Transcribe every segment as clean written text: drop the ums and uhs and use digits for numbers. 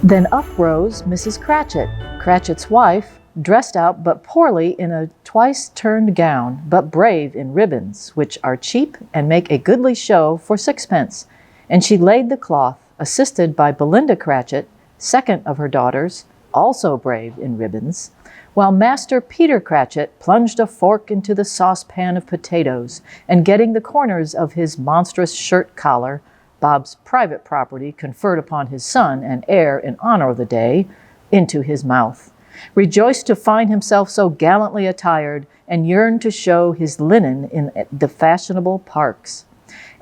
Then up rose Mrs. Cratchit, Cratchit's wife, dressed out but poorly in a twice-turned gown, but brave in ribbons, which are cheap and make a goodly show for sixpence. And she laid the cloth, assisted by Belinda Cratchit, second of her daughters, also brave in ribbons, while Master Peter Cratchit plunged a fork into the saucepan of potatoes, and getting the corners of his monstrous shirt collar, Bob's private property conferred upon his son and heir in honor of the day, into his mouth, rejoiced to find himself so gallantly attired, and yearned to show his linen in the fashionable parks.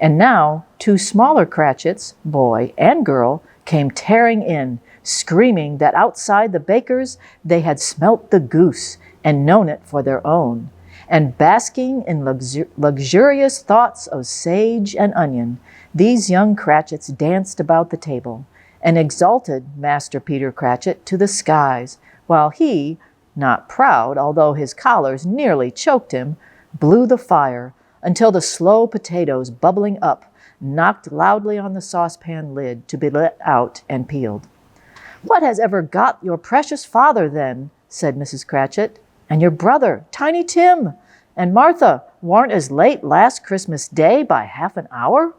And now 2 smaller Cratchits, boy and girl, came tearing in, screaming that outside the baker's they had smelt the goose and known it for their own. And basking in luxurious thoughts of sage and onion, these young Cratchits danced about the table, and exalted Master Peter Cratchit to the skies, while he, not proud, although his collars nearly choked him, blew the fire, until the slow potatoes bubbling up knocked loudly on the saucepan lid to be let out and peeled. "What has ever got your precious father, then?" said Mrs. Cratchit. "And your brother, Tiny Tim, and Martha warn't as late last Christmas Day by half an hour?"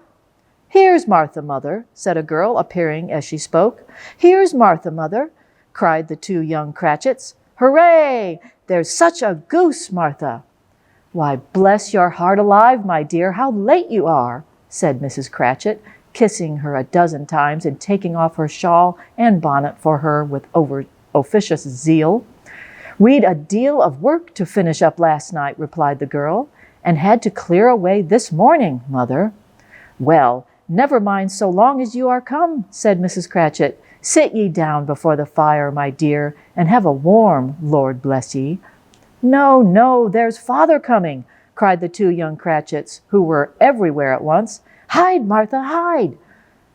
"Here's Martha, mother," said a girl, appearing as she spoke. "Here's Martha, mother," cried the 2 young Cratchits. "Hooray! There's such a goose, Martha." "Why, bless your heart alive, my dear, how late you are," said Mrs. Cratchit, kissing her a dozen times and taking off her shawl and bonnet for her with officious zeal. "We'd a deal of work to finish up last night," replied the girl, "and had to clear away this morning, mother." "Well, never mind so long as you are come," said Mrs. Cratchit. "Sit ye down before the fire, my dear, and have a warm, Lord bless ye." "No, no, there's father coming," cried the 2 young Cratchits, who were everywhere at once. "Hide, Martha, hide!"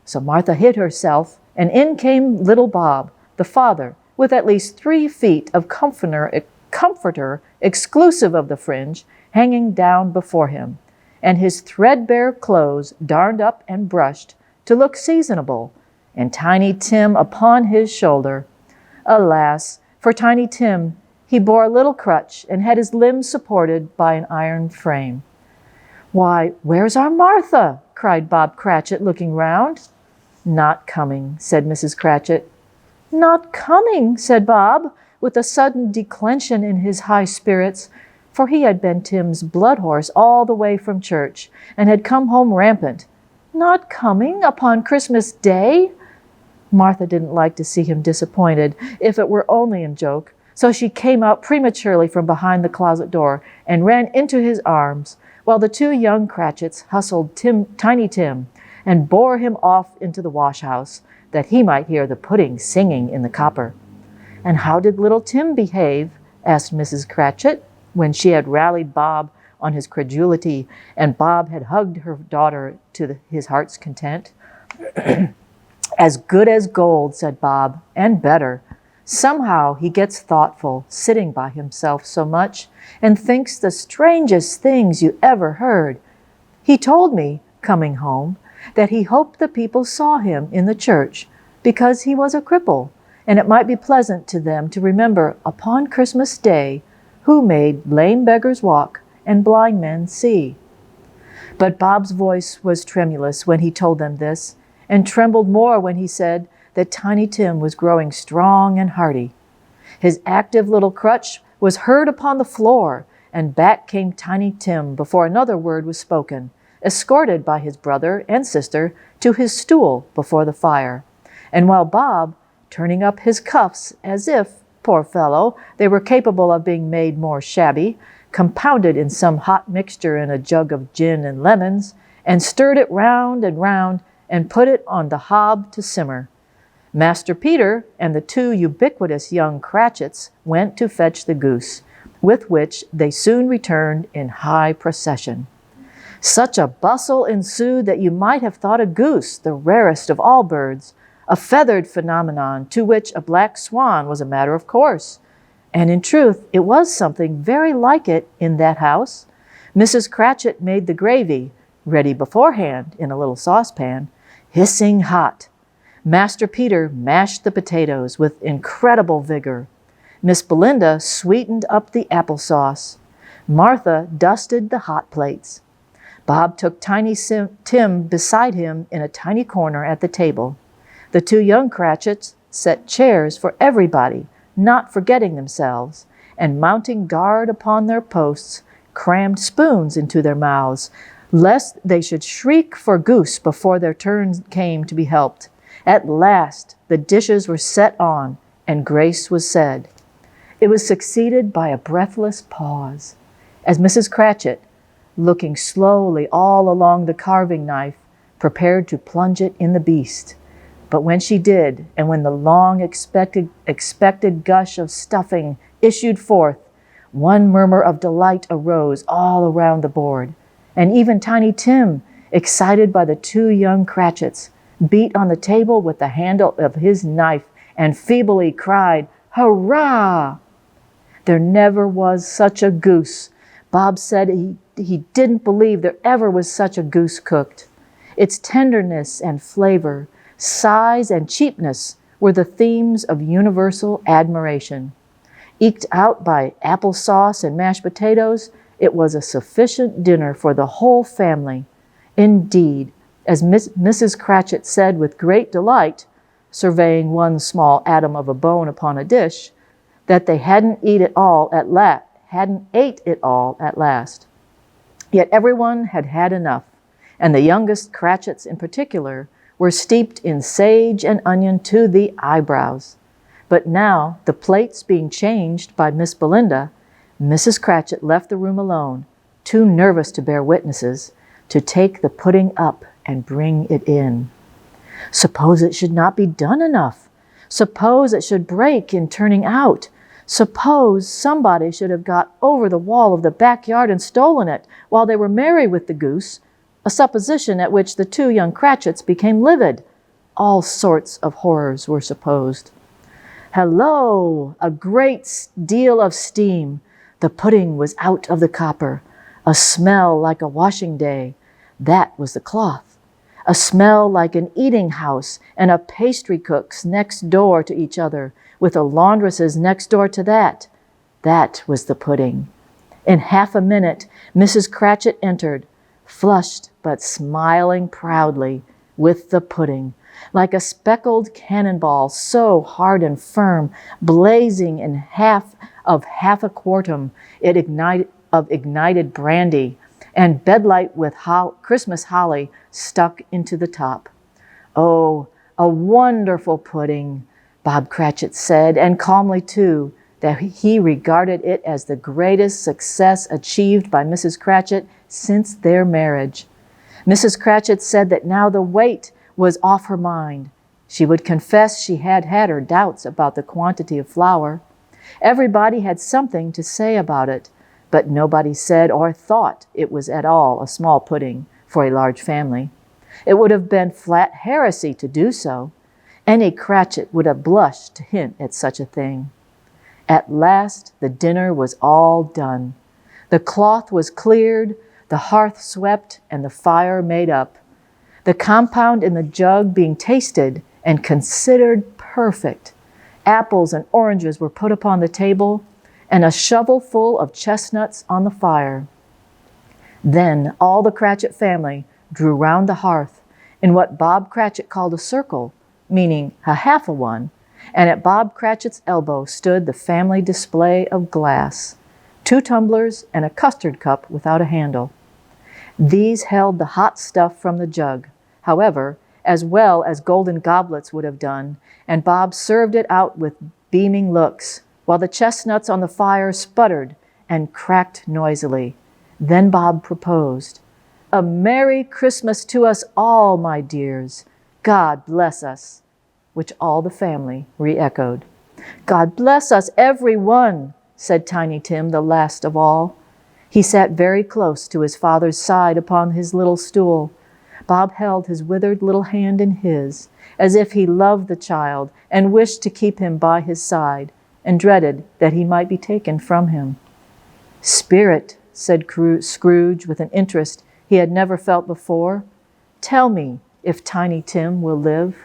So Martha hid herself, and in came little Bob, the father, with at least 3 feet of comforter exclusive of the fringe, hanging down before him, and his threadbare clothes darned up and brushed to look seasonable, and Tiny Tim upon his shoulder. Alas, for Tiny Tim, he bore a little crutch and had his limbs supported by an iron frame. "Why, where's our Martha?" cried Bob Cratchit, looking round. "Not coming," said Mrs. Cratchit. "Not coming," said Bob, with a sudden declension in his high spirits, for he had been Tim's blood horse all the way from church, and had come home rampant. "Not coming upon Christmas Day?" Martha didn't like to see him disappointed, if it were only in joke, so she came out prematurely from behind the closet door and ran into his arms, while the 2 young Cratchits hustled Tiny Tim and bore him off into the wash-house, that he might hear the pudding singing in the copper. "And how did little Tim behave?" asked Mrs. Cratchit, when she had rallied Bob on his credulity, and Bob had hugged her daughter to his heart's content. "As good as gold," said Bob, "and better. Somehow he gets thoughtful, sitting by himself so much, and thinks the strangest things you ever heard. He told me, coming home, that he hoped the people saw him in the church, because he was a cripple, and it might be pleasant to them to remember upon Christmas Day who made lame beggars walk and blind men see." But Bob's voice was tremulous when he told them this, and trembled more when he said that Tiny Tim was growing strong and hearty. His active little crutch was heard upon the floor, and back came Tiny Tim before another word was spoken, escorted by his brother and sister to his stool before the fire. And while Bob, turning up his cuffs as if, poor fellow, they were capable of being made more shabby, compounded in some hot mixture in a jug of gin and lemons, and stirred it round and put it on the hob to simmer, Master Peter and the 2 ubiquitous young Cratchits went to fetch the goose, with which they soon returned in high procession. Such a bustle ensued that you might have thought a goose the rarest of all birds, a feathered phenomenon to which a black swan was a matter of course. And in truth, it was something very like it in that house. Mrs. Cratchit made the gravy, ready beforehand in a little saucepan, hissing hot. Master Peter mashed the potatoes with incredible vigor. Miss Belinda sweetened up the applesauce. Martha dusted the hot plates. Bob took Tiny Tim beside him in a tiny corner at the table. The two young Cratchits set chairs for everybody, not forgetting themselves, and mounting guard upon their posts, crammed spoons into their mouths, lest they should shriek for goose before their turn came to be helped. At last the dishes were set on, and grace was said. It was succeeded by a breathless pause, as Mrs. Cratchit, looking slowly all along the carving knife, prepared to plunge it in the beast. But when she did, and when the long expected gush of stuffing issued forth, one murmur of delight arose all around the board, and even Tiny Tim, excited by the two young Cratchits, beat on the table with the handle of his knife and feebly cried, "Hurrah!" There never was such a goose. Bob said he didn't believe there ever was such a goose cooked. Its tenderness and flavor, size and cheapness were the themes of universal admiration. Eked out by applesauce and mashed potatoes, it was a sufficient dinner for the whole family. Indeed, as Mrs. Cratchit said with great delight, surveying one small atom of a bone upon a dish, that they hadn't ate it all at last. Yet everyone had had enough, and the youngest Cratchits in particular were steeped in sage and onion to the eyebrows. But now, the plates being changed by Miss Belinda, Mrs. Cratchit left the room alone, too nervous to bear witnesses, to take the pudding up and bring it in. Suppose it should not be done enough? Suppose it should break in turning out? Suppose somebody should have got over the wall of the backyard and stolen it while they were merry with the goose, a supposition at which the two young Cratchits became livid. All sorts of horrors were supposed. Hello! A great deal of steam. The pudding was out of the copper. A smell like a washing day. That was the cloth. A smell like an eating house and a pastry cook's next door to each other, with a laundress's next door to that. That was the pudding. In half a minute, Mrs. Cratchit entered, flushed but smiling proudly, with the pudding, like a speckled cannonball, so hard and firm, blazing in half a quartern of ignited brandy, and bedlight with Christmas holly stuck into the top. Oh, a wonderful pudding, Bob Cratchit said, and calmly too, that he regarded it as the greatest success achieved by Mrs. Cratchit since their marriage. Mrs. Cratchit said that now the weight was off her mind. She would confess she had her doubts about the quantity of flour. Everybody had something to say about it, but nobody said or thought it was at all a small pudding for a large family. It would have been flat heresy to do so. Any Cratchit would have blushed to hint at such a thing. At last the dinner was all done. The cloth was cleared, the hearth swept, and the fire made up. The compound in the jug being tasted and considered perfect. Apples and oranges were put upon the table, and a shovelful of chestnuts on the fire. Then all the Cratchit family drew round the hearth in what Bob Cratchit called a circle, meaning a half a one, and at Bob Cratchit's elbow stood the family display of glass, 2 tumblers and a custard cup without a handle. These held the hot stuff from the jug, however, as well as golden goblets would have done, and Bob served it out with beaming looks, while the chestnuts on the fire sputtered and cracked noisily. Then Bob proposed, "A Merry Christmas to us all, my dears. God bless us," which all the family re-echoed. "God bless us, every one," said Tiny Tim, the last of all. He sat very close to his father's side upon his little stool. Bob held his withered little hand in his, as if he loved the child and wished to keep him by his side, and dreaded that he might be taken from him. "Spirit," said Scrooge with an interest he had never felt before, "tell me if Tiny Tim will live."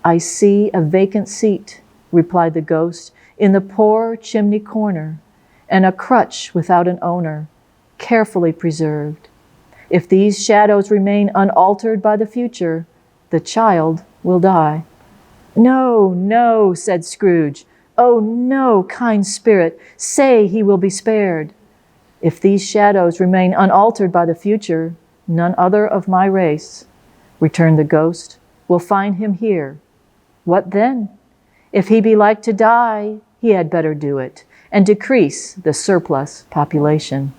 I see a vacant seat, replied the ghost, in the poor chimney corner, and a crutch without an owner, carefully preserved. If these shadows remain unaltered by the future, the child will die. No, no, said Scrooge. Oh, no, kind spirit, say he will be spared. If these shadows remain unaltered by the future, none other of my race, returned the ghost, will find him here. What then? If he be like to die, he had better do it, and decrease the surplus population.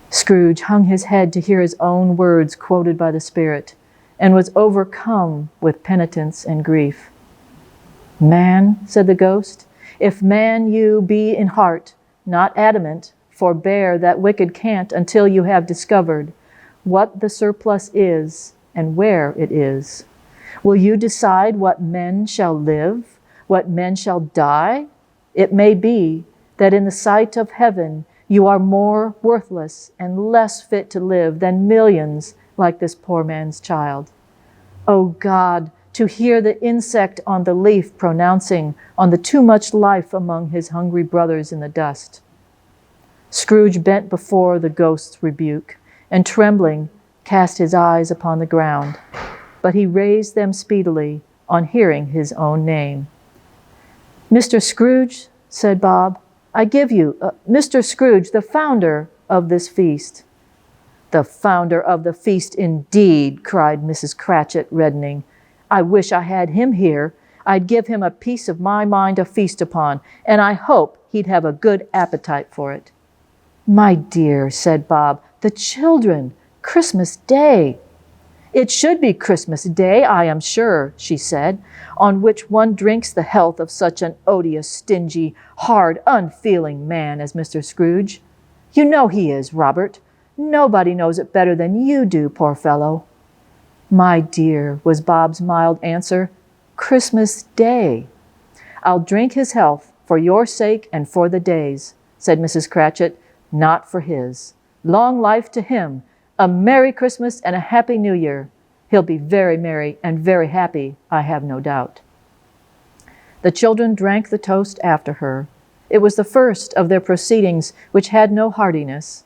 Scrooge hung his head to hear his own words quoted by the spirit, and was overcome with penitence and grief. Man, said the ghost, if man you be in heart, not adamant, forbear that wicked cant until you have discovered what the surplus is and where it is. Will you decide what men shall live, what men shall die? It may be that in the sight of heaven you are more worthless and less fit to live than millions like this poor man's child. O God, to hear the insect on the leaf pronouncing on the too much life among his hungry brothers in the dust. Scrooge bent before the ghost's rebuke, and trembling cast his eyes upon the ground, but he raised them speedily on hearing his own name. Mr. Scrooge, said Bob, I give you, Mr. Scrooge, the founder of this feast. The founder of the feast indeed, cried Mrs. Cratchit, reddening. I wish I had him here. I'd give him a piece of my mind to feast upon, and I hope he'd have a good appetite for it. My dear, said Bob, the children, Christmas Day. It should be Christmas Day, I am sure, she said, on which one drinks the health of such an odious, stingy, hard, unfeeling man as Mr. Scrooge. You know he is, Robert. Nobody knows it better than you do, poor fellow. My dear, was Bob's mild answer, Christmas Day. I'll drink his health for your sake and for the day's, said Mrs. Cratchit, not for his. Long life to him, a Merry Christmas and a Happy New Year. He'll be very merry and very happy, I have no doubt. The children drank the toast after her. It was the first of their proceedings which had no heartiness.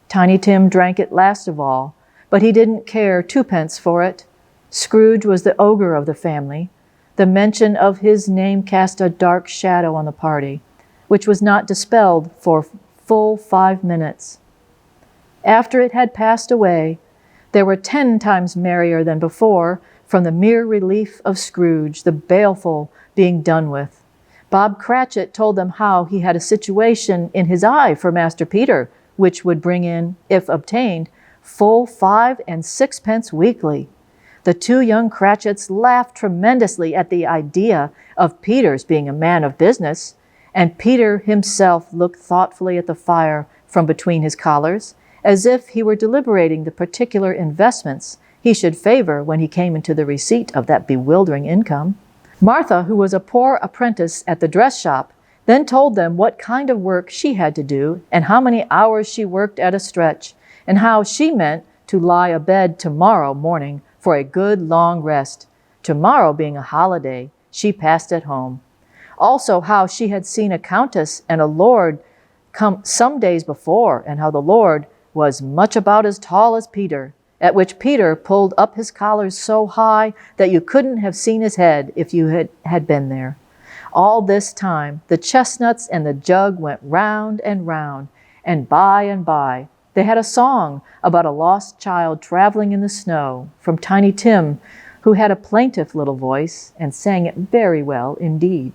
Tiny Tim drank it last of all, but he didn't care twopence for it. Scrooge was the ogre of the family. The mention of his name cast a dark shadow on the party, which was not dispelled for full 5 minutes. After it had passed away, they were 10 times merrier than before from the mere relief of Scrooge, the baleful, being done with. Bob Cratchit told them how he had a situation in his eye for Master Peter, which would bring in, if obtained, full 5 and 6 weekly. The two young Cratchits laughed tremendously at the idea of Peter's being a man of business, and Peter himself looked thoughtfully at the fire from between his collars, as if he were deliberating the particular investments he should favor when he came into the receipt of that bewildering income. Martha, who was a poor apprentice at the dress shop, then told them what kind of work she had to do and how many hours she worked at a stretch, and how she meant to lie abed tomorrow morning for a good long rest. Tomorrow being a holiday, she passed at home. Also how she had seen a countess and a lord come some days before, and how the lord was much about as tall as Peter, at which Peter pulled up his collars so high that you couldn't have seen his head if you had been there. All this time, the chestnuts and the jug went round, and by, they had a song about a lost child traveling in the snow from Tiny Tim, who had a plaintive little voice and sang it very well indeed.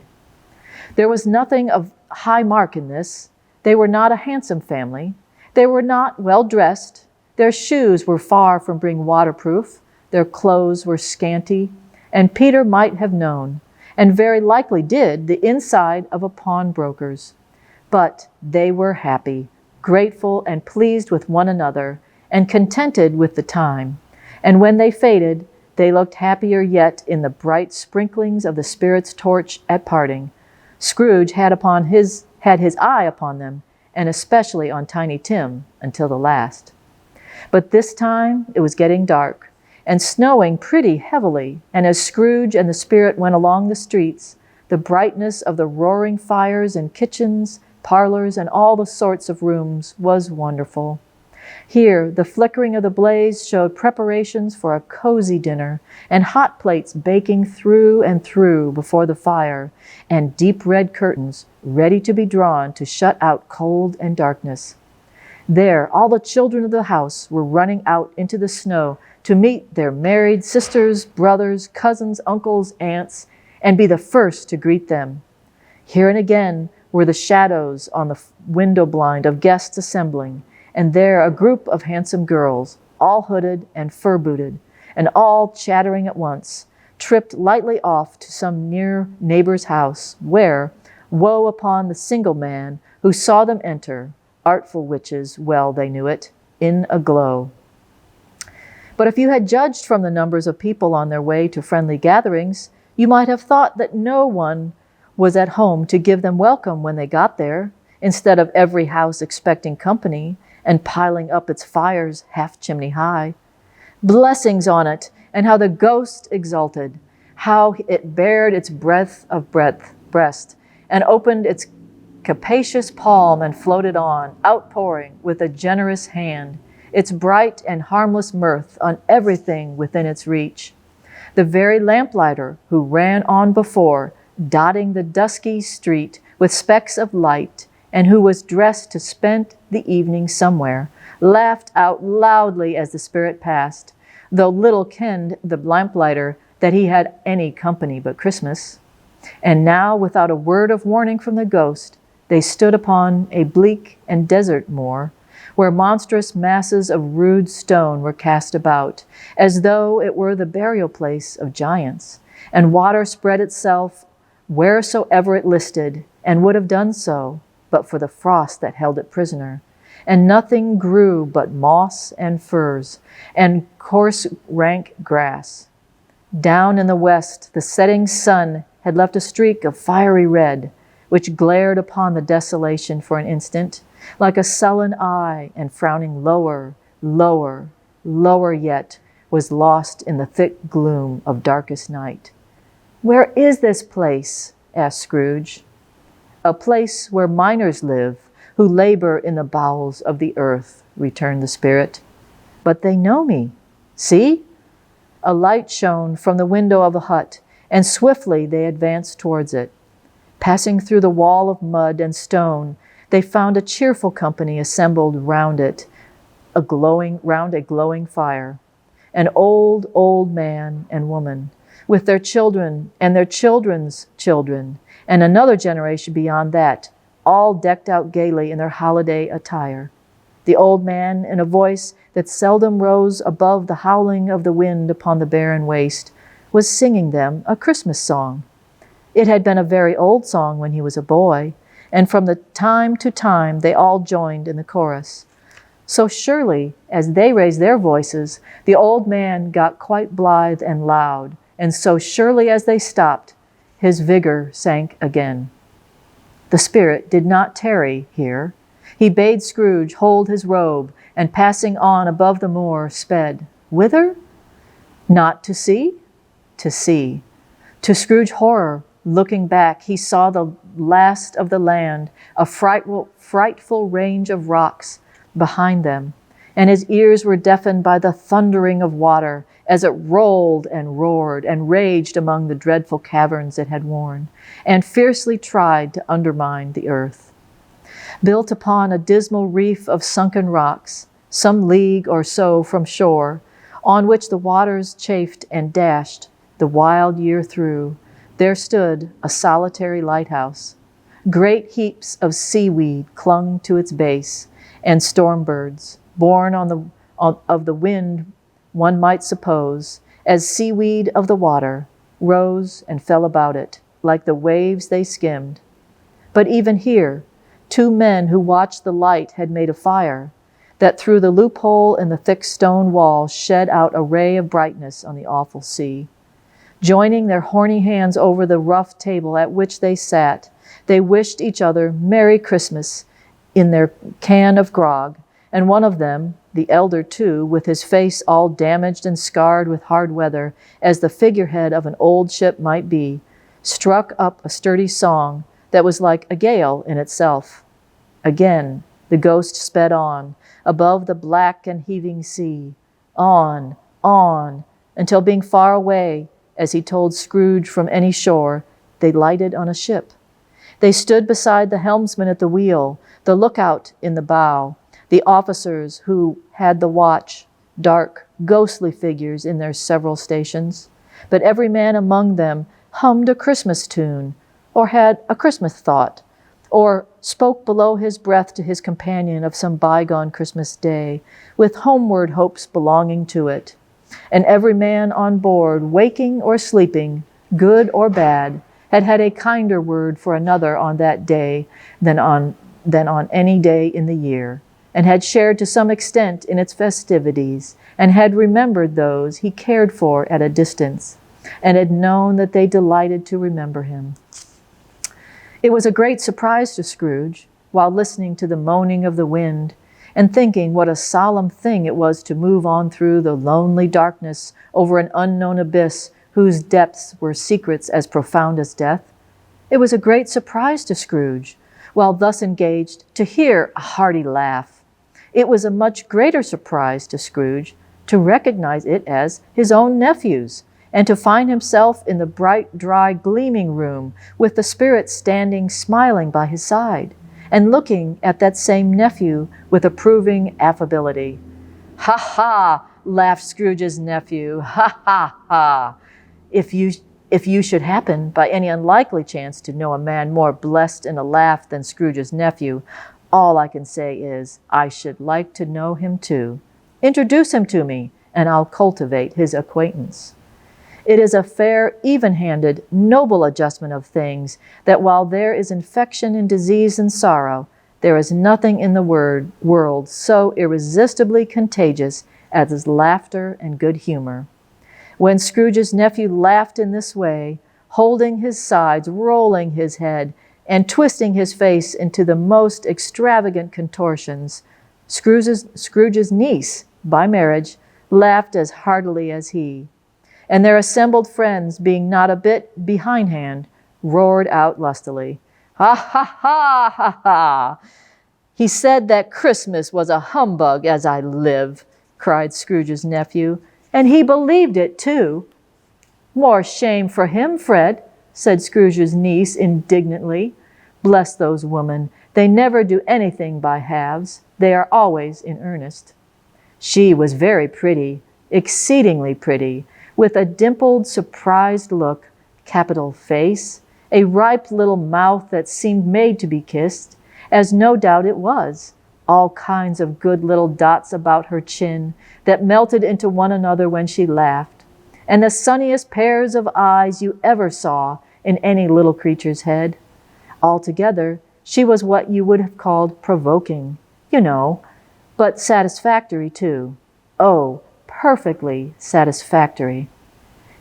There was nothing of high mark in this. They were not a handsome family. They were not well dressed. Their shoes were far from being waterproof. Their clothes were scanty, and Peter might have known, and very likely did, the inside of a pawnbroker's. But they were happy, grateful and pleased with one another, and contented with the time. And when they faded, they looked happier yet in the bright sprinklings of the spirit's torch at parting. Scrooge had his eye upon them, and especially on Tiny Tim, until the last. But this time it was getting dark, and snowing pretty heavily, and as Scrooge and the spirit went along the streets, the brightness of the roaring fires in kitchens, parlors, and all the sorts of rooms was wonderful. Here, the flickering of the blaze showed preparations for a cozy dinner, and hot plates baking through and through before the fire, and deep red curtains ready to be drawn to shut out cold and darkness. There, all the children of the house were running out into the snow to meet their married sisters, brothers, cousins, uncles, aunts, and be the first to greet them. Here and again were the shadows on the window blind of guests assembling, and there a group of handsome girls, all hooded and fur-booted, and all chattering at once, tripped lightly off to some near neighbor's house, where, woe upon the single man who saw them enter, artful witches, well they knew it, in a glow. But if you had judged from the numbers of people on their way to friendly gatherings, you might have thought that no one was at home to give them welcome when they got there, instead of every house expecting company and piling up its fires half chimney high. Blessings on it, and how the ghost exulted, how it bared its breadth of breast, and opened its capacious palm and floated on, outpouring with a generous hand, its bright and harmless mirth on everything within its reach. The very lamplighter who ran on before, dotting the dusky street with specks of light, and who was dressed to spend the evening somewhere, laughed out loudly as the spirit passed, though little kenned the lamplighter that he had any company but Christmas. And now, without a word of warning from the ghost, they stood upon a bleak and desert moor, where monstrous masses of rude stone were cast about, as though it were the burial place of giants, and water spread itself wheresoever it listed, and would have done so, but for the frost that held it prisoner. And nothing grew but moss and furze, and coarse rank grass. Down in the west, the setting sun had left a streak of fiery red, which glared upon the desolation for an instant, like a sullen eye, and frowning lower, lower, lower yet, was lost in the thick gloom of darkest night. "Where is this place?" asked Scrooge. "A place where miners live, who labor in the bowels of the earth," returned the spirit. "But they know me. See?" A light shone from the window of the hut, and swiftly they advanced towards it. Passing through the wall of mud and stone, they found a cheerful company assembled round it, round a glowing fire. An old man and woman, with their children and their children's children, and another generation beyond that, all decked out gaily in their holiday attire. The old man, in a voice that seldom rose above the howling of the wind upon the barren waste, was singing them a Christmas song. It had been a very old song when he was a boy, and from the time to time they all joined in the chorus. So surely, as they raised their voices, the old man got quite blithe and loud, and so surely as they stopped, his vigor sank again. The spirit did not tarry here. He bade Scrooge hold his robe, and passing on above the moor, sped. Whither? Not to see? To see. To Scrooge's horror, looking back, he saw the last of the land, a frightful range of rocks behind them, and his ears were deafened by the thundering of water as it rolled and roared and raged among the dreadful caverns it had worn, and fiercely tried to undermine the earth. Built upon a dismal reef of sunken rocks, some league or so from shore, on which the waters chafed and dashed the wild year through, there stood a solitary lighthouse. Great heaps of seaweed clung to its base, and storm birds, born of the wind, one might suppose, as seaweed of the water, rose and fell about it, like the waves they skimmed. But even here, 2 men who watched the light had made a fire, that through the loophole in the thick stone wall shed out a ray of brightness on the awful sea. Joining their horny hands over the rough table at which they sat, they wished each other Merry Christmas in their can of grog, and one of them, the elder too, with his face all damaged and scarred with hard weather, as the figurehead of an old ship might be, struck up a sturdy song that was like a gale in itself. Again, the ghost sped on, above the black and heaving sea, on, until being far away, as he told Scrooge from any shore, they lighted on a ship. They stood beside the helmsman at the wheel, the lookout in the bow, the officers who had the watch, dark, ghostly figures in their several stations. But every man among them hummed a Christmas tune, or had a Christmas thought, or spoke below his breath to his companion of some bygone Christmas day, with homeward hopes belonging to it. And every man on board, waking or sleeping, good or bad, had had a kinder word for another on that day than on any day in the year, and had shared to some extent in its festivities, and had remembered those he cared for at a distance, and had known that they delighted to remember him. It was a great surprise to Scrooge, while listening to the moaning of the wind, and thinking what a solemn thing it was to move on through the lonely darkness over an unknown abyss whose depths were secrets as profound as death. It was a great surprise to Scrooge, while thus engaged, to hear a hearty laugh. It was a much greater surprise to Scrooge to recognize it as his own nephew's, and to find himself in the bright, dry, gleaming room with the spirit standing smiling by his side, and looking at that same nephew with approving affability. "Ha ha!" laughed Scrooge's nephew. "Ha ha ha! If you should happen, by any unlikely chance, to know a man more blessed in a laugh than Scrooge's nephew, all I can say is, I should like to know him too. Introduce him to me, and I'll cultivate his acquaintance." It is a fair, even-handed, noble adjustment of things that while there is infection and disease and sorrow, there is nothing in the world so irresistibly contagious as laughter and good humor. When Scrooge's nephew laughed in this way, holding his sides, rolling his head, and twisting his face into the most extravagant contortions, Scrooge's niece, by marriage, laughed as heartily as he. And their assembled friends, being not a bit behindhand, roared out lustily, "Ha ha ha ha ha! He said that Christmas was a humbug, as I live," cried Scrooge's nephew, "and he believed it too." "More shame for him, Fred," said Scrooge's niece indignantly. "Bless those women, they never do anything by halves. They are always in earnest." She was very pretty, exceedingly pretty, with a dimpled, surprised look, capital face, a ripe little mouth that seemed made to be kissed, as no doubt it was, all kinds of good little dots about her chin that melted into one another when she laughed, and the sunniest pairs of eyes you ever saw in any little creature's head. Altogether, she was what you would have called provoking, but satisfactory too. Oh, perfectly satisfactory.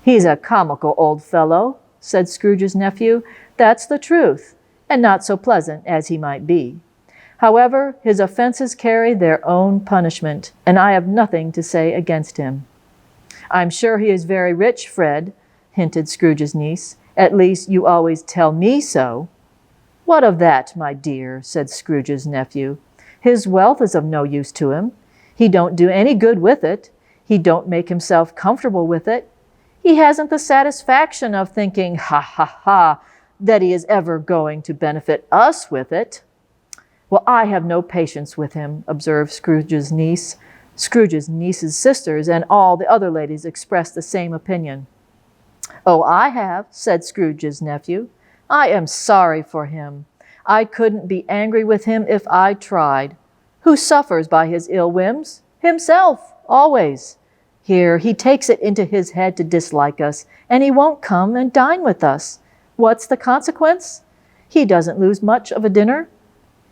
"He's a comical old fellow," said Scrooge's nephew. "That's the truth, and not so pleasant as he might be. However, his offenses carry their own punishment, and I have nothing to say against him." "I'm sure he is very rich, Fred," hinted Scrooge's niece. "At least you always tell me so." "What of that, my dear?" said Scrooge's nephew. "His wealth is of no use to him. He don't do any good with it. He don't make himself comfortable with it. He hasn't the satisfaction of thinking, ha, ha, ha, that he is ever going to benefit us with it." "Well, I have no patience with him," observed Scrooge's niece. Scrooge's niece's sisters and all the other ladies expressed the same opinion. "Oh, I have," said Scrooge's nephew. "I am sorry for him. I couldn't be angry with him if I tried. Who suffers by his ill whims? Himself, always. Here, he takes it into his head to dislike us, and he won't come and dine with us. What's the consequence? He doesn't lose much of a dinner."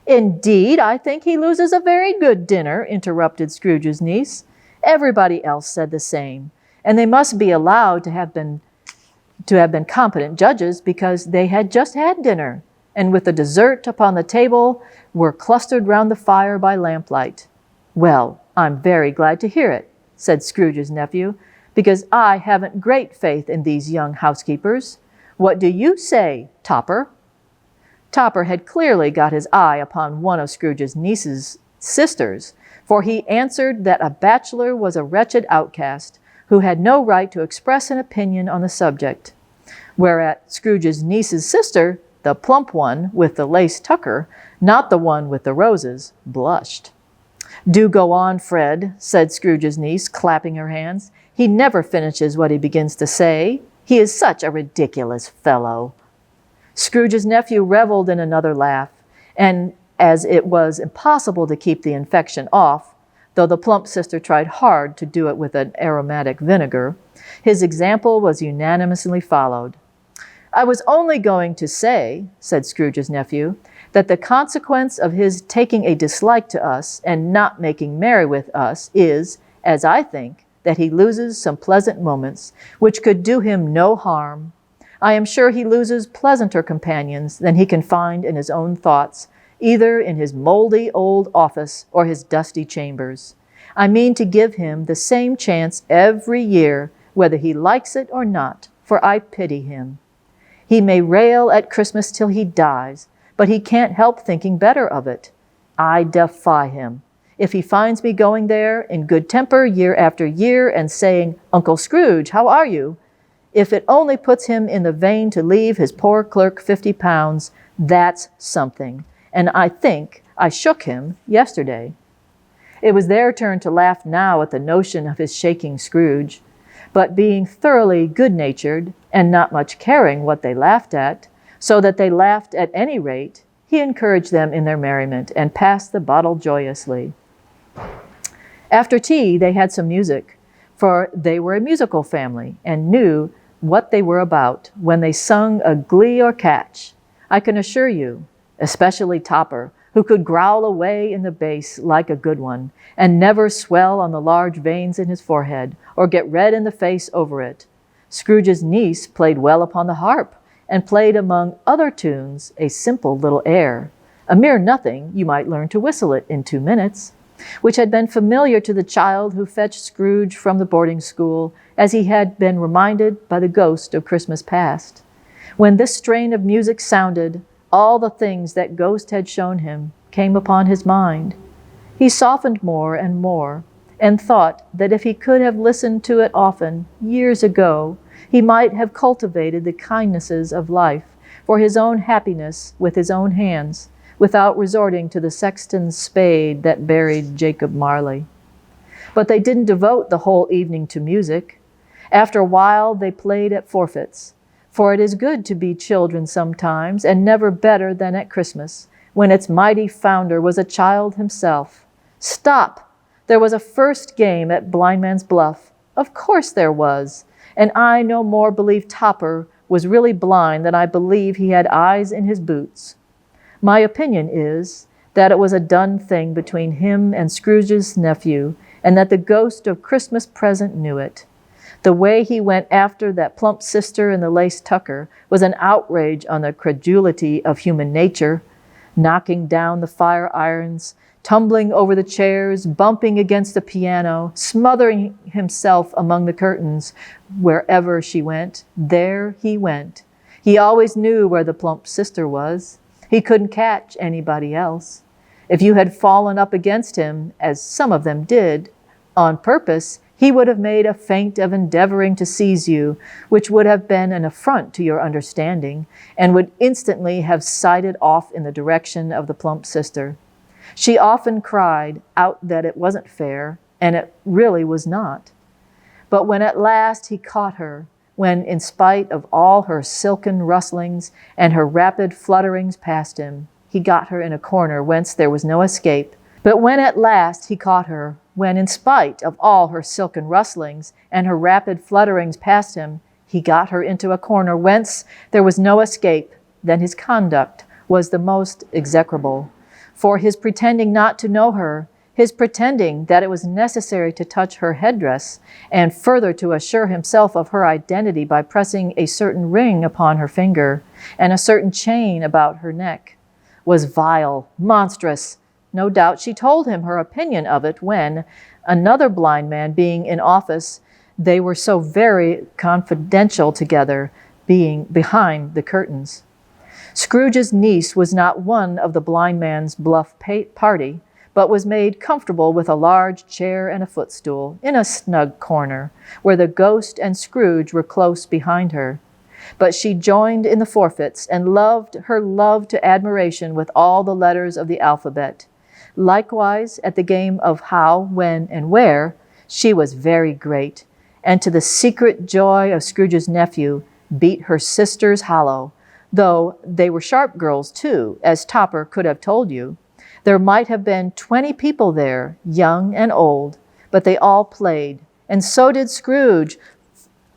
"Indeed, I think he loses a very good dinner," interrupted Scrooge's niece. Everybody else said the same, and they must be allowed to have been competent judges, because they had just had dinner, and with the dessert upon the table were clustered round the fire by lamplight. "Well, "I'm very glad to hear it," said Scrooge's nephew, "because I haven't great faith in these young housekeepers. What do you say, Topper?" Topper had clearly got his eye upon one of Scrooge's niece's sisters, for he answered that a bachelor was a wretched outcast who had no right to express an opinion on the subject. Whereat Scrooge's niece's sister, the plump one with the lace tucker, not the one with the roses, blushed. "Do go on, Fred," said Scrooge's niece, clapping her hands. "He never finishes what he begins to say. He is such a ridiculous fellow." Scrooge's nephew reveled in another laugh, and as it was impossible to keep the infection off, though the plump sister tried hard to do it with an aromatic vinegar, his example was unanimously followed. "I was only going to say," said Scrooge's nephew, "that the consequence of his taking a dislike to us and not making merry with us is, as I think, that he loses some pleasant moments which could do him no harm. I am sure he loses pleasanter companions than he can find in his own thoughts, either in his moldy old office or his dusty chambers. I mean to give him the same chance every year, whether he likes it or not, for I pity him. He may rail at Christmas till he dies, but he can't help thinking better of it. I defy him. If he finds me going there in good temper year after year and saying, 'Uncle Scrooge, how are you?' if it only puts him in the vein to leave his poor clerk 50 pounds, that's something. And I think I shook him yesterday." It was their turn to laugh now at the notion of his shaking Scrooge. But being thoroughly good-natured, and not much caring what they laughed at, so that they laughed at any rate, he encouraged them in their merriment, and passed the bottle joyously. After tea they had some music, for they were a musical family, and knew what they were about when they sung a glee or catch. I can assure you, especially Topper, who could growl away in the bass like a good one, and never swell on the large veins in his forehead, or get red in the face over it. Scrooge's niece played well upon the harp, and played among other tunes a simple little air, a mere nothing, you might learn to whistle it in 2 minutes, which had been familiar to the child who fetched Scrooge from the boarding school, as he had been reminded by the ghost of Christmas past. When this strain of music sounded, all the things that ghost had shown him came upon his mind. He softened more and more, and thought that if he could have listened to it often, years ago, he might have cultivated the kindnesses of life for his own happiness with his own hands, without resorting to the sexton's spade that buried Jacob Marley. But they didn't devote the whole evening to music. After a while they played at forfeits, for it is good to be children sometimes, and never better than at Christmas, when its mighty founder was a child himself. Stop! There was a first game at Blindman's Bluff. Of course there was. And I no more believe Topper was really blind than I believe he had eyes in his boots. My opinion is that it was a done thing between him and Scrooge's nephew, and that the ghost of Christmas present knew it. The way he went after that plump sister in the lace tucker was an outrage on the credulity of human nature, knocking down the fire irons, tumbling over the chairs, bumping against the piano, smothering himself among the curtains. Wherever she went, there he went. He always knew where the plump sister was. He couldn't catch anybody else. If you had fallen up against him, as some of them did, on purpose, he would have made a feint of endeavoring to seize you, which would have been an affront to your understanding, and would instantly have sided off in the direction of the plump sister. She often cried out that it wasn't fair, and it really was not. But when at last he caught her, when, in spite of all her silken rustlings and her rapid flutterings past him, he got her in a corner whence there was no escape. But when at last he caught her, when, in spite of all her silken rustlings and her rapid flutterings past him, he got her into a corner whence there was no escape, then his conduct was the most execrable. For his pretending not to know her, his pretending that it was necessary to touch her headdress, and further to assure himself of her identity by pressing a certain ring upon her finger and a certain chain about her neck, was vile, monstrous, No doubt she told him her opinion of it when, another blind man being in office, they were so very confidential together, being behind the curtains. Scrooge's niece was not one of the blind man's bluff party, but was made comfortable with a large chair and a footstool in a snug corner, where the ghost and Scrooge were close behind her. But she joined in the forfeits and loved her love to admiration with all the letters of the alphabet. Likewise, at the game of how, when, and where, she was very great, and to the secret joy of Scrooge's nephew, beat her sisters hollow, though they were sharp girls too, as Topper could have told you. There might have been 20 people there, young and old, but they all played, and so did Scrooge,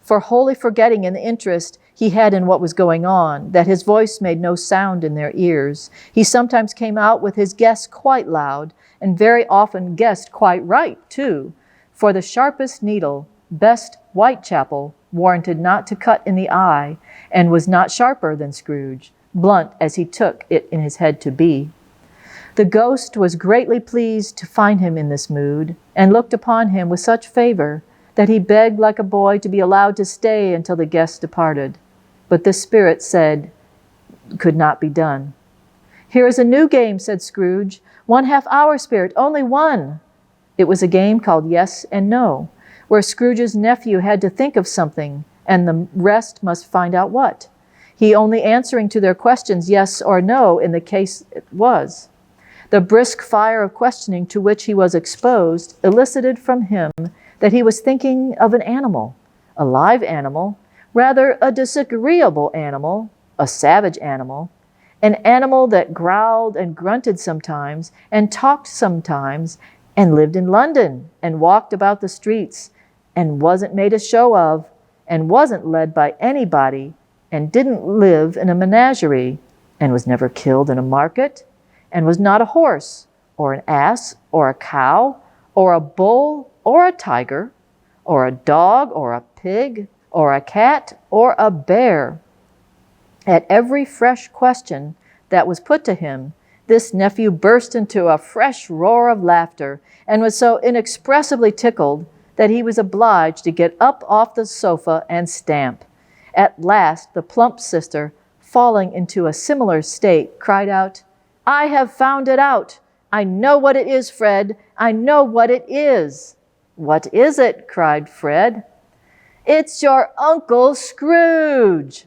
for wholly forgetting in the interest he had in what was going on, that his voice made no sound in their ears. He sometimes came out with his guess quite loud, and very often guessed quite right, too, for the sharpest needle, best Whitechapel, warranted not to cut in the eye, and was not sharper than Scrooge, blunt as he took it in his head to be. The ghost was greatly pleased to find him in this mood, and looked upon him with such favor that he begged like a boy to be allowed to stay until the guests departed. But the spirit said could not be done. "Here is a new game," said Scrooge. "1/2 hour, spirit, only one." It was a game called Yes and No, where Scrooge's nephew had to think of something, and the rest must find out what. He only answering to their questions yes or no in the case it was. The brisk fire of questioning to which he was exposed elicited from him that he was thinking of an animal, a live animal, rather a disagreeable animal, a savage animal, an animal that growled and grunted sometimes, and talked sometimes, and lived in London, and walked about the streets, and wasn't made a show of, and wasn't led by anybody, and didn't live in a menagerie, and was never killed in a market, and was not a horse, or an ass, or a cow, or a bull, or a tiger, or a dog, or a pig, or a cat, or a bear. At every fresh question that was put to him, this nephew burst into a fresh roar of laughter, and was so inexpressibly tickled that he was obliged to get up off the sofa and stamp. At last, the plump sister, falling into a similar state, cried out, "I have found it out. I know what it is, Fred. I know what it is." "What is it?" cried Fred. "It's your Uncle Scrooge,"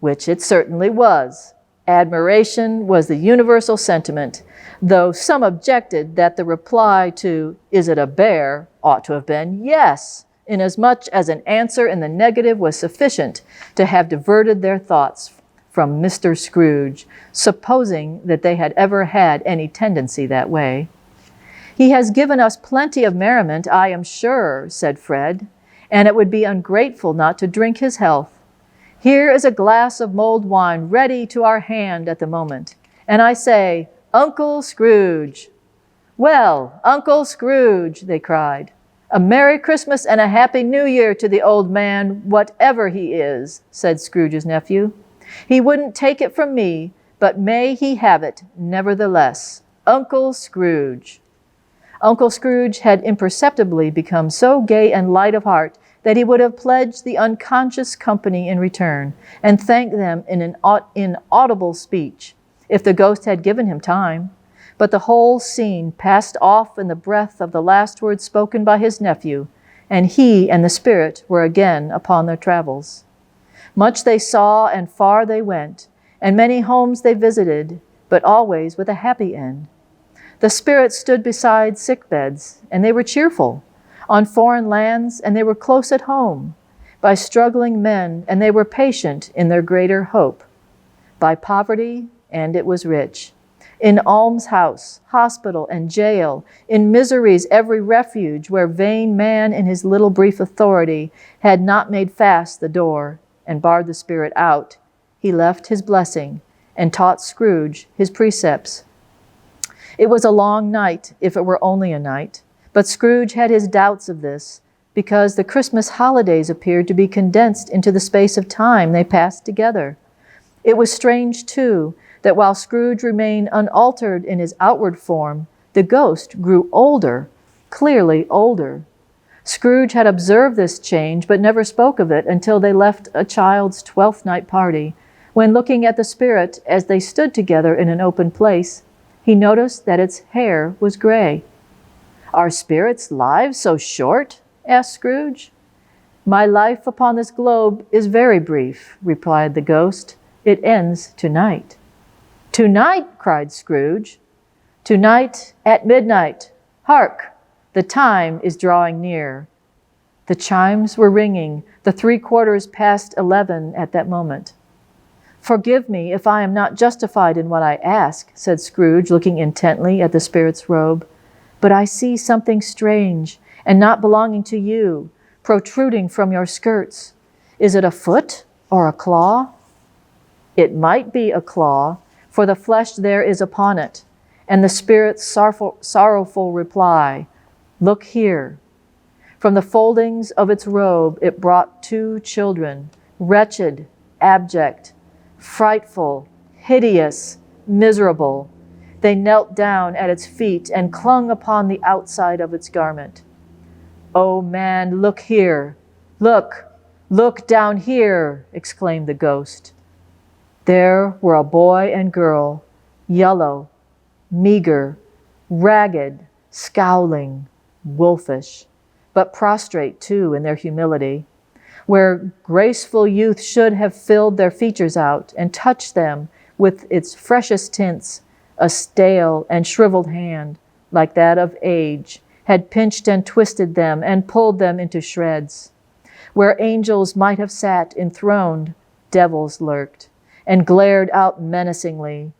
which it certainly was. Admiration was the universal sentiment, though some objected that the reply to "Is it a bear?" ought to have been yes, inasmuch as an answer in the negative was sufficient to have diverted their thoughts from Mr. Scrooge, supposing that they had ever had any tendency that way. "He has given us plenty of merriment, I am sure," said Fred, "and it would be ungrateful not to drink his health. Here is a glass of mulled wine ready to our hand at the moment, and I say, Uncle Scrooge." "Well, Uncle Scrooge," they cried, "a Merry Christmas and a Happy New Year to the old man, whatever he is," said Scrooge's nephew. "He wouldn't take it from me, but may he have it, nevertheless. Uncle Scrooge." Uncle Scrooge had imperceptibly become so gay and light of heart that he would have pledged the unconscious company in return, and thanked them in an inaudible speech, if the ghost had given him time. But the whole scene passed off in the breath of the last words spoken by his nephew, and he and the spirit were again upon their travels. Much they saw and far they went, and many homes they visited, but always with a happy end. The spirits stood beside sick beds, and they were cheerful, on foreign lands, and they were close at home, by struggling men, and they were patient in their greater hope, by poverty, and it was rich, in almshouse, hospital, and jail, in misery's every refuge, where vain man in his little brief authority had not made fast the door, and barred the spirit out. He left his blessing, and taught Scrooge his precepts. It was a long night, if it were only a night, but Scrooge had his doubts of this, because the Christmas holidays appeared to be condensed into the space of time they passed together. It was strange, too, that while Scrooge remained unaltered in his outward form, the ghost grew older, clearly older. Scrooge had observed this change, but never spoke of it until they left a child's 12th night party, when looking at the spirit as they stood together in an open place, he noticed that its hair was gray. "Are spirits' lives so short?" asked Scrooge. "My life upon this globe is very brief," replied the ghost. "It ends tonight." "Tonight!" cried Scrooge. "Tonight at midnight. Hark! The time is drawing near." The chimes were ringing, the 3/4 past 11 at that moment. "Forgive me if I am not justified in what I ask," said Scrooge, looking intently at the spirit's robe, "but I see something strange and not belonging to you, protruding from your skirts. Is it a foot or a claw?" "It might be a claw, for the flesh there is upon it." And the spirit's sorrowful reply, "Look here." From the foldings of its robe it brought 2 children, wretched, abject, frightful, hideous, miserable. They knelt down at its feet and clung upon the outside of its garment. "Oh man, look here! Look down here!" exclaimed the ghost. There were a boy and girl, yellow, meager, ragged, scowling, wolfish, but prostrate too in their humility. Where graceful youth should have filled their features out and touched them with its freshest tints, a stale and shriveled hand, like that of age, had pinched and twisted them and pulled them into shreds. Where angels might have sat enthroned, devils lurked and glared out menacingly.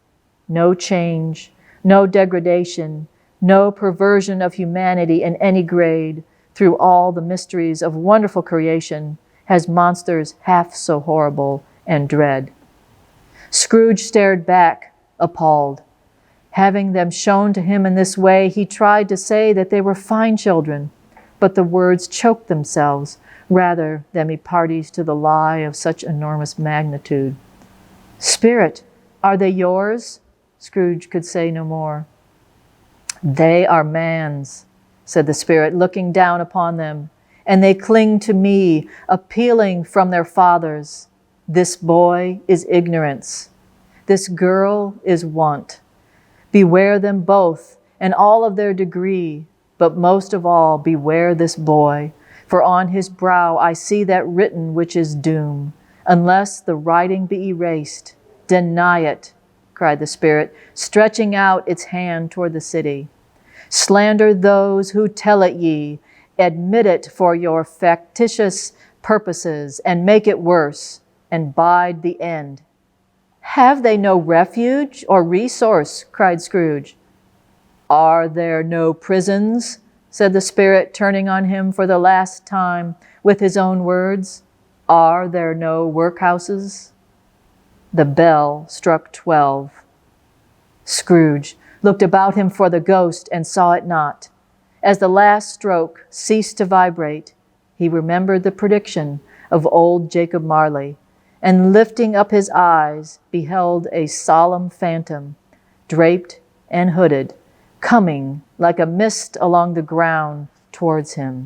No change, no degradation, no perversion of humanity in any grade, through all the mysteries of wonderful creation, has monsters half so horrible and dread. Scrooge stared back, appalled. Having them shown to him in this way, he tried to say that they were fine children, but the words choked themselves rather than be parties to the lie of such enormous magnitude. "Spirit, are they yours?" Scrooge could say no more. "They are man's," said the spirit, looking down upon them, "and they cling to me, appealing from their fathers. This boy is ignorance. This girl is want. Beware them both, and all of their degree, but most of all beware this boy, for on his brow I see that written which is doom. Unless the writing be erased, deny it," cried the spirit, stretching out its hand toward the city. "Slander those who tell it ye, admit it for your factitious purposes, and make it worse, and bide the end." "Have they no refuge or resource?" cried Scrooge. "Are there no prisons?" said the spirit, turning on him for the last time with his own words. "Are there no workhouses?" The bell struck 12. Scrooge looked about him for the ghost and saw it not. As the last stroke ceased to vibrate, he remembered the prediction of old Jacob Marley, and lifting up his eyes, beheld a solemn phantom, draped and hooded, coming like a mist along the ground towards him.